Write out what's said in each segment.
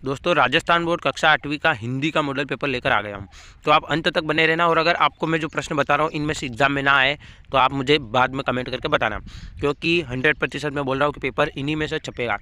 दोस्तों राजस्थान बोर्ड कक्षा 8वीं का हिंदी का मॉडल पेपर लेकर आ गया हूँ, तो आप अंत तक बने रहना। और अगर आपको मैं जो प्रश्न बता रहा हूँ इनमें से एग्जाम में ना आए तो आप मुझे बाद में कमेंट करके बताना, क्योंकि 100% मैं बोल रहा हूँ कि पेपर इन्हीं में से छपेगा।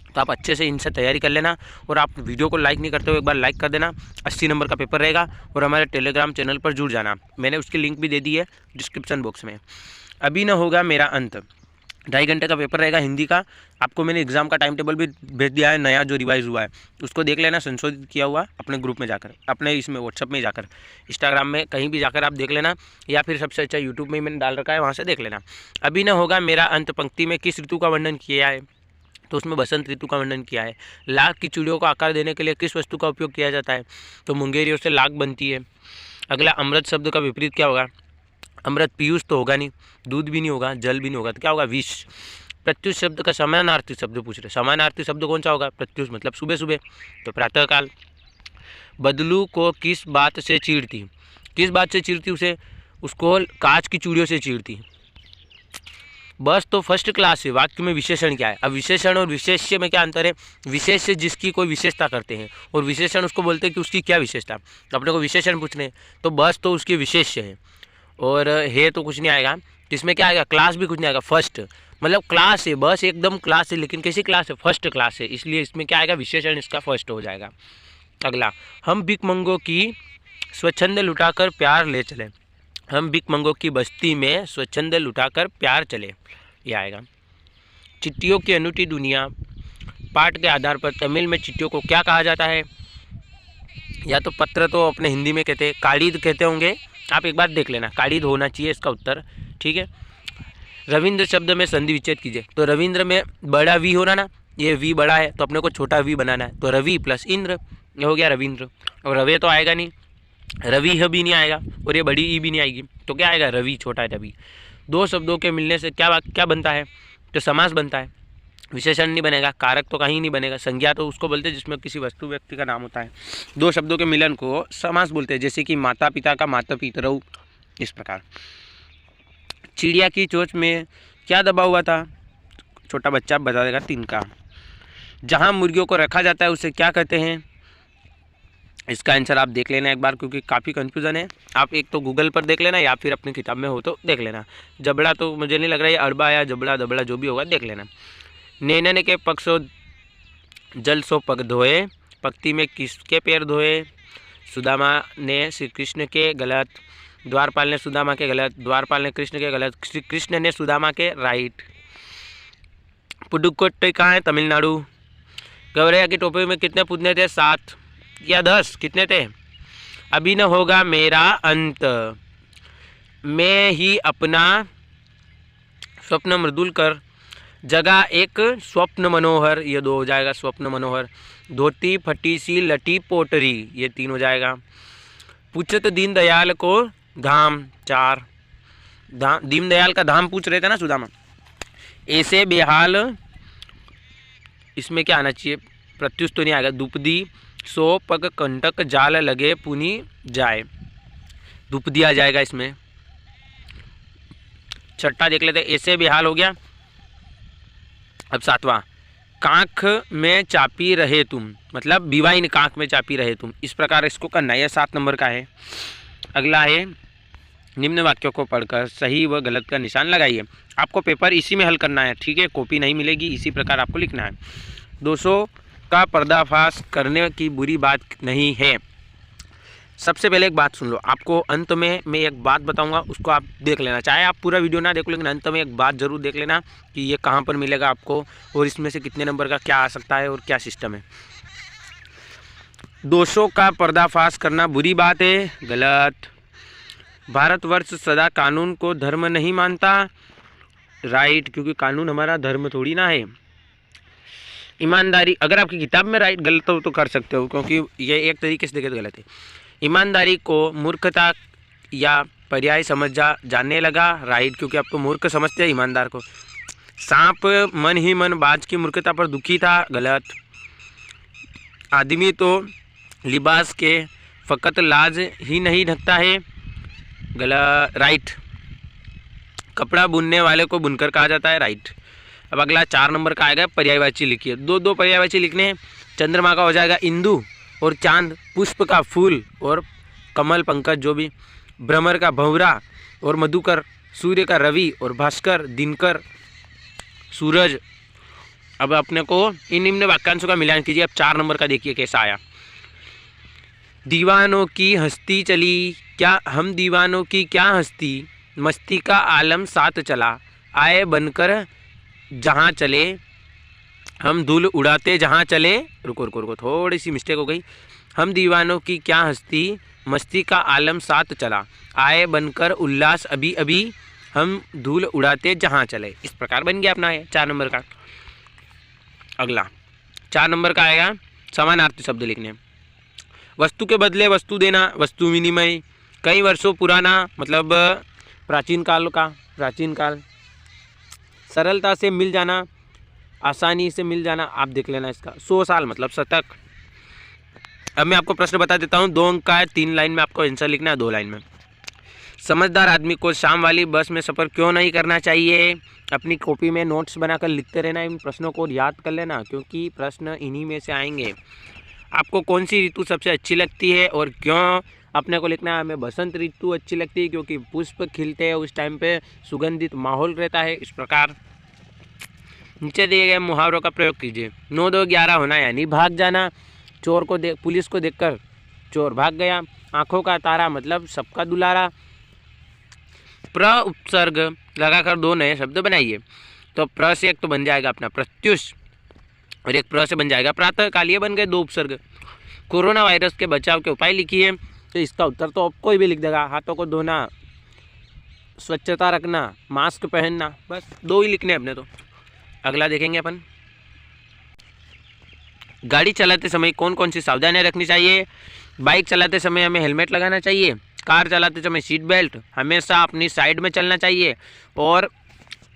तो आप अच्छे से इनसे तैयारी कर लेना। और आप वीडियो को लाइक नहीं करते हो एक बार लाइक कर देना। 80 नंबर का पेपर रहेगा। और हमारे टेलीग्राम चैनल पर जुड़ जाना, मैंने उसकी लिंक भी दे दी है डिस्क्रिप्शन बॉक्स में। अभी न होगा मेरा अंत 2.5 घंटे का पेपर रहेगा हिंदी का। आपको मैंने एग्ज़ाम का टाइम टेबल भी भेज दिया है, नया जो रिवाइज हुआ है उसको देख लेना, संशोधित किया हुआ अपने ग्रुप में जाकर, अपने इसमें व्हाट्सअप में जाकर, इंस्टाग्राम में कहीं भी जाकर आप देख लेना, या फिर सबसे अच्छा यूट्यूब में ही मैंने डाल रखा है, वहाँ से देख लेना। अभी न होगा मेरा अंत पंक्ति में किस ऋतु का वर्णन किया है, तो उसमें बसंत ऋतु का वर्णन किया है। लाख की चूड़ियों को आकार देने के लिए किस वस्तु का उपयोग किया जाता है, तो मुंगेरियों से लाख बनती है। अगला अमृत शब्द का विपरीत क्या होगा, अमृत पीयूष तो होगा नहीं, दूध भी नहीं होगा, जल भी नहीं होगा, तो क्या होगा विष। प्रत्युष शब्द का समानार्थी शब्द पूछ रहे, समानार्थी शब्द कौन सा होगा, प्रत्युष मतलब सुबह सुबह, तो प्रातःकाल। बदलू को किस बात से चीरती, किस बात से चीरती उसे, उसको कांच की चूड़ियों से चीरती। बस तो फर्स्ट क्लास है। वाक्य में विशेषण क्या है, अब विशेषण और विशेष्य में क्या अंतर है, विशेष्य जिसकी कोई विशेषता करते हैं और विशेषण उसको बोलते हैं कि उसकी क्या विशेषता। अपने को विशेषण पूछने हैं तो बस तो उसकी विशेष्य है, और है तो कुछ नहीं आएगा। इसमें क्या आएगा, क्लास भी कुछ नहीं आएगा, फर्स्ट मतलब क्लास है, बस एकदम क्लास है, लेकिन कैसी क्लास है, फर्स्ट क्लास है, इसलिए इसमें क्या आएगा, विशेषण इसका फर्स्ट हो जाएगा। अगला, हम भिखमंगों की स्वच्छंद लुटाकर प्यार ले चले, हम भिखमंगों की बस्ती में स्वच्छंद लुटाकर प्यार चले, ये आएगा। चिट्ठियों की अनूठी दुनिया, पाठ के आधार पर तमिल में चिट्ठियों को क्या कहा जाता है, या तो पत्र तो अपने हिंदी में कहते हैं, काड़ीद कहते होंगे, आप एक बार देख लेना, काड़ीद होना चाहिए इसका उत्तर, ठीक है। रविंद्र शब्द में संधि विच्छेद कीजिए, तो रविंद्र में बड़ा वी हो रहा ना, ये वी बड़ा है तो अपने को छोटा वी बनाना है, तो रवि प्लस इंद्र, ये हो गया रविंद्र। और रवे तो आएगा नहीं, रवि ह भी नहीं आएगा, और ये बड़ी ई भी नहीं आएगी, तो क्या आएगा, रवि, छोटा है रवि। दो शब्दों के मिलने से क्या बनता है, तो समास बनता है। विशेषण नहीं बनेगा, कारक तो कहीं नहीं बनेगा, संज्ञा तो उसको बोलते हैं जिसमें किसी वस्तु व्यक्ति का नाम होता है। दो शब्दों के मिलन को समास बोलते हैं, जैसे कि माता पिता का माता पितरऊ, इस प्रकार। चिड़िया की चोंच में क्या दबा हुआ था, छोटा बच्चा बता देगा, तिनका। जहाँ मुर्गियों को रखा जाता है उसे क्या कहते हैं, इसका आंसर आप देख लेना एक बार, क्योंकि काफ़ी कन्फ्यूज़न है। आप एक तो गूगल पर देख लेना या फिर अपनी किताब में हो तो देख लेना। जबड़ा तो मुझे नहीं लग रहा है, अड़बा या जबड़ा दबड़ा जो भी होगा देख लेना। नैनन के पक्षो जल सो पग धोए, पक्ति में किसके पैर धोए, सुदामा ने श्री कृष्ण के, गलत। द्वारपाल ने सुदामा के, गलत। द्वारपाल ने कृष्ण के, गलत। श्री कृष्ण ने सुदामा के, राइट। पुडुकोट्टई कहाँ है, तमिलनाडु। गौरैया की टोपी में कितने पुतले थे, 7 या 10, कितने थे। अभी न होगा मेरा अंत, मैं ही अपना स्वप्न मृदुल कर, जगह एक स्वप्न मनोहर, ये 2 हो जाएगा, स्वप्न मनोहर। धोती फटी सी लटी पोटरी, ये 3 हो जाएगा। पूछत दीनदयाल को धाम, 4। दीनदयाल का धाम पूछ रहे थे ना सुदामा। ऐसे बेहाल, इसमें क्या आना चाहिए, प्रत्युष तो नहीं आएगा। दुपदी सो पग कंटक जाल लगे पुनी जाए, दुपदी आ जाएगा इसमें। छठा देख लेते, ऐसे बेहाल हो गया। अब 7वां, कांख में चापी रहे तुम, मतलब बिवाइन कांख में चापी रहे तुम, इस प्रकार इसको करना है, 7 नंबर का है। अगला है, निम्न वाक्यों को पढ़कर सही व गलत का निशान लगाइए। आपको पेपर इसी में हल करना है, ठीक है, कॉपी नहीं मिलेगी, इसी प्रकार आपको लिखना है। 200 का पर्दाफाश करने की बुरी बात नहीं है। सबसे पहले एक बात सुन लो, आपको अंत में मैं एक बात बताऊंगा, उसको आप देख लेना, चाहे आप पूरा वीडियो ना देखो लेकिन अंत में एक बात जरूर देख लेना कि ये कहाँ पर मिलेगा आपको, और इसमें से कितने नंबर का क्या आ सकता है और क्या सिस्टम है। 200 का पर्दाफाश करना बुरी बात है, गलत। भारतवर्ष सदा कानून को धर्म नहीं मानता, राइट, क्योंकि कानून हमारा धर्म थोड़ी ना है। ईमानदारी, अगर आपकी किताब में राइट गलत हो तो कर सकते हो, क्योंकि ये एक तरीके से देखे तो गलत है। ईमानदारी को मूर्खता या पर्याय समझ जानने लगा, राइट, क्योंकि आप तो मूर्ख समझते हैं ईमानदार को। सांप मन ही मन बाज की मूर्खता पर दुखी था, गलत। आदमी तो लिबास के फ़कत लाज ही नहीं ढकता है, गलत, राइट। कपड़ा बुनने वाले को बुनकर कहा जाता है, राइट। अब अगला 4 नंबर का आएगा, पर्यायवाची लिखिए। 2 पर्यायवाची लिखने हैं। चंद्रमा का हो जाएगा इंदु और चांद, पुष्प का फूल और कमल पंकज जो भी, भ्रमर का भंवरा और मधुकर, सूर्य का रवि और भास्कर, दिनकर, सूरज। अब अपने को इन निम्न वाक्यांशों का मिलान कीजिए। अब 4 नंबर का देखिए कैसा आया। दीवानों की हस्ती चली, क्या हम दीवानों की क्या हस्ती, मस्ती का आलम साथ चला, आए बनकर जहाँ चले, हम धूल उड़ाते जहाँ चले। रुको रुको रुको, थोड़ी सी मिस्टेक हो गई। हम दीवानों की क्या हस्ती, मस्ती का आलम साथ चला, आए बनकर उल्लास अभी अभी, हम धूल उड़ाते जहाँ चले। इस प्रकार बन गया अपना है 4 नंबर का। अगला 4 नंबर का आएगा समानार्थी शब्द लिखने। वस्तु के बदले वस्तु देना, वस्तु विनिमय, कई वर्षों पुराना मतलब प्राचीन काल का, प्राचीन काल, सरलता से मिल जाना, आसानी से मिल जाना, आप देख लेना इसका। 100 साल मतलब शतक। अब मैं आपको प्रश्न बता देता हूँ, 2 अंक का है, 3 लाइन में आपको आंसर लिखना है, 2 लाइन में। समझदार आदमी को शाम वाली बस में सफ़र क्यों नहीं करना चाहिए। अपनी कॉपी में नोट्स बनाकर लिखते रहना, इन प्रश्नों को याद कर लेना क्योंकि प्रश्न इन्हीं में से आएंगे। आपको कौन सी ऋतु सबसे अच्छी लगती है और क्यों, अपने को लिखना है। हमें बसंत ऋतु अच्छी लगती है क्योंकि पुष्प खिलते हैं, उस टाइम पे सुगंधित माहौल रहता है। इस प्रकार नीचे दिए गए मुहावरों का प्रयोग कीजिए। 9 2 11 होना यानी भाग जाना, चोर को पुलिस को देखकर चोर भाग गया, आंखों का तारा मतलब सबका दुलारा। प्र उपसर्ग लगाकर 2 नए शब्द बनाइए। तो प्र से एक तो बन जाएगा अपना प्रत्युष और एक प्र से बन जाएगा प्रातःकाल, ये बन गए 2 उपसर्ग। कोरोना वायरस के बचाव के उपाय लिखिए। तो इसका उत्तर तो कोई भी लिख देगा। हाथों को धोना, स्वच्छता रखना, मास्क पहनना, बस 2 ही लिखने अपने तो। अगला देखेंगे अपन, गाड़ी चलाते समय कौन कौन सी सावधानियां रखनी चाहिए। बाइक चलाते समय हमें हेलमेट लगाना चाहिए, कार चलाते समय सीट बेल्ट, हमेशा अपनी साइड में चलना चाहिए और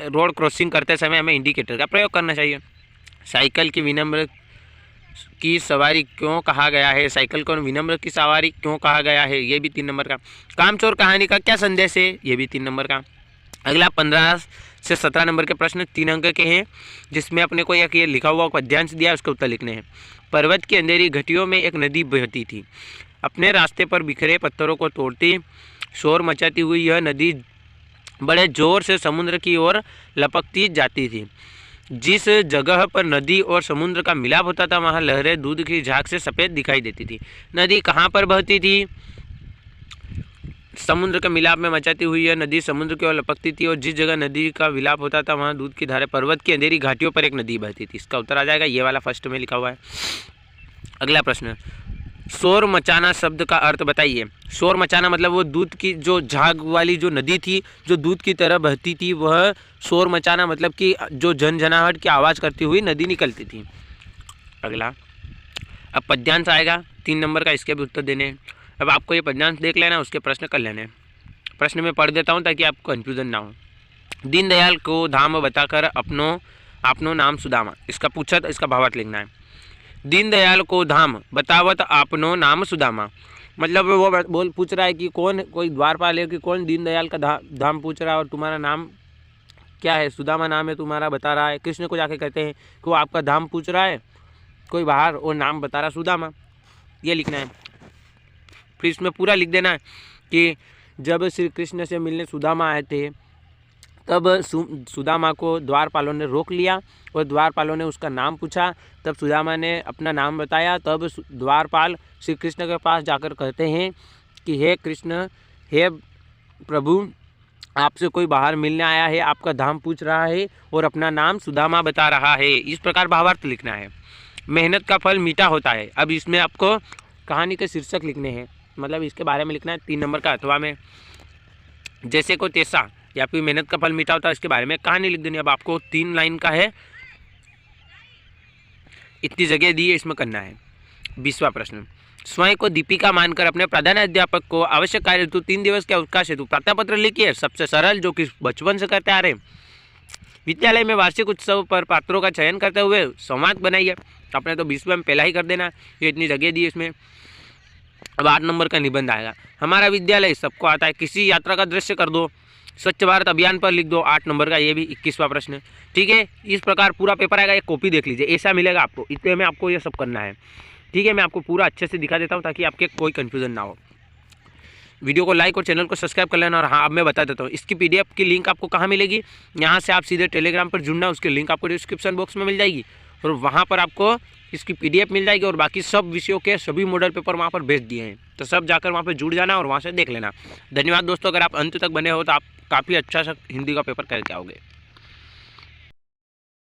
रोड क्रॉसिंग करते समय हमें इंडिकेटर का प्रयोग करना चाहिए। साइकिल की विनम्र की सवारी क्यों कहा गया है, साइकिल को विनम्र की सवारी क्यों कहा गया है, ये भी 3 नंबर का। कामचोर कहानी का क्या संदेश है, ये भी 3 नंबर का। अगला 15 से 17 नंबर के प्रश्न 3 अंक के हैं, जिसमें अपने को एक ये लिखा हुआ पद्यांश दिया है, उसके उत्तर लिखने हैं। पर्वत की अंधेरी घाटियों में एक नदी बहती थी, अपने रास्ते पर बिखरे पत्थरों को तोड़ती शोर मचाती हुई यह नदी बड़े जोर से समुद्र की ओर लपकती जाती थी। जिस जगह पर नदी और समुद्र का मिलाप होता था वहाँ लहरें दूध की झाग से सफ़ेद दिखाई देती थी। नदी कहाँ पर बहती थी, समुद्र के मिलाप में मचाती हुई यह नदी समुद्र की ओर लपकती थी और जिस जगह नदी का विलाप होता था वहाँ दूध की धारें, पर्वत की अंधेरी घाटियों पर एक नदी बहती थी। इसका उत्तर आ जाएगा ये वाला फर्स्ट में लिखा हुआ है। अगला प्रश्न, शोर मचाना शब्द का अर्थ बताइए। शोर मचाना मतलब वो दूध की जो झाग वाली जो नदी थी जो दूध की तरह बहती थी, वह शोर मचाना मतलब कि जो झनझनाहट की आवाज़ करती हुई नदी निकलती थी। अगला अब पद्यांश आएगा 3 नंबर का, इसके भी उत्तर देने हैं। अब आपको ये पद्यांश देख लेना, उसके प्रश्न कर लेने। प्रश्न में पढ़ देता हूँ ताकि आपको कन्फ्यूजन ना हो। दीनदयाल को धाम बताकर अपनो नाम सुदामा, इसका पूछा था, इसका भावार्थ लिखना है। दीनदयाल को धाम बतावत आपनो नाम सुदामा, मतलब वो पूछ रहा है कि कौन, कोई द्वारपाल है कि कौन दीनदयाल का धाम पूछ रहा है और तुम्हारा नाम क्या है, सुदामा नाम है तुम्हारा, बता रहा है। कृष्ण को जाके कहते हैं कि वो आपका धाम पूछ रहा है कोई बाहर और नाम बता रहा सुदामा, ये लिखना है। फिर इसमें पूरा लिख देना है कि जब श्री कृष्ण से मिलने सुदामा आए थे तब सुदामा को द्वारपालों ने रोक लिया और द्वारपालों ने उसका नाम पूछा, तब सुदामा ने अपना नाम बताया। तब द्वारपाल श्री कृष्ण के पास जाकर कहते हैं कि हे कृष्ण, हे प्रभु, आपसे कोई बाहर मिलने आया है, आपका धाम पूछ रहा है और अपना नाम सुदामा बता रहा है। इस प्रकार भावार्थ लिखना है। मेहनत का फल मीठा होता है, अब इसमें आपको कहानी के शीर्षक लिखने हैं, मतलब इसके बारे में लिखना है 3 नंबर का। अथवा में जैसे को तैसा या फिर मेहनत का फल मीठा होता है, इसके बारे में कहानी लिख देनी। अब आपको 3 लाइन का है, इतनी जगह दी है, इसमें करना है। 20वां प्रश्न, स्वयं को दीपिका मानकर अपने प्रधान अध्यापक को आवश्यक कार्य हेतु 3 दिवस के अवकाश हेतु प्रार्थना पत्र लिखिए। सबसे सरल, जो कि बचपन से करते आ रहे। विद्यालय में वार्षिक उत्सव पर पात्रों का चयन करते हुए संवाद बनाइए। आपने तो 20वें में पहला ही कर देना, ये इतनी जगह दी है इसमें। अब 8 नंबर का निबंध आएगा। हमारा विद्यालय सबको आता है, किसी यात्रा का दृश्य कर दो। स्वच्छ भारत अभियान पर लिख दो 8 नंबर का, ये भी 21वां प्रश्न। ठीक है, इस प्रकार पूरा पेपर आएगा, एक कॉपी देख लीजिए, ऐसा मिलेगा आपको। इतने में आपको ये सब करना है। ठीक है, मैं आपको पूरा अच्छे से दिखा देता हूँ ताकि आपके कोई कन्फ्यूजन ना हो। वीडियो को लाइक और चैनल को सब्सक्राइब कर लेना। और हाँ, अब मैं बता देता हूँ इसकी PDF की लिंक आपको कहाँ मिलेगी। यहाँ से आप सीधे टेलीग्राम पर जुड़ना, उसकी लिंक आपको डिस्क्रिप्शन बॉक्स में मिल जाएगी और वहाँ पर आपको इसकी PDF मिल जाएगी और बाकी सब विषयों के सभी मॉडल पेपर वहाँ पर भेज दिए हैं। तो सब जाकर वहाँ पर जुड़ जाना और वहाँ से देख लेना। धन्यवाद दोस्तों, अगर आप अंत तक बने हो तो आप काफ़ी अच्छा सा हिंदी का पेपर करके आओगे।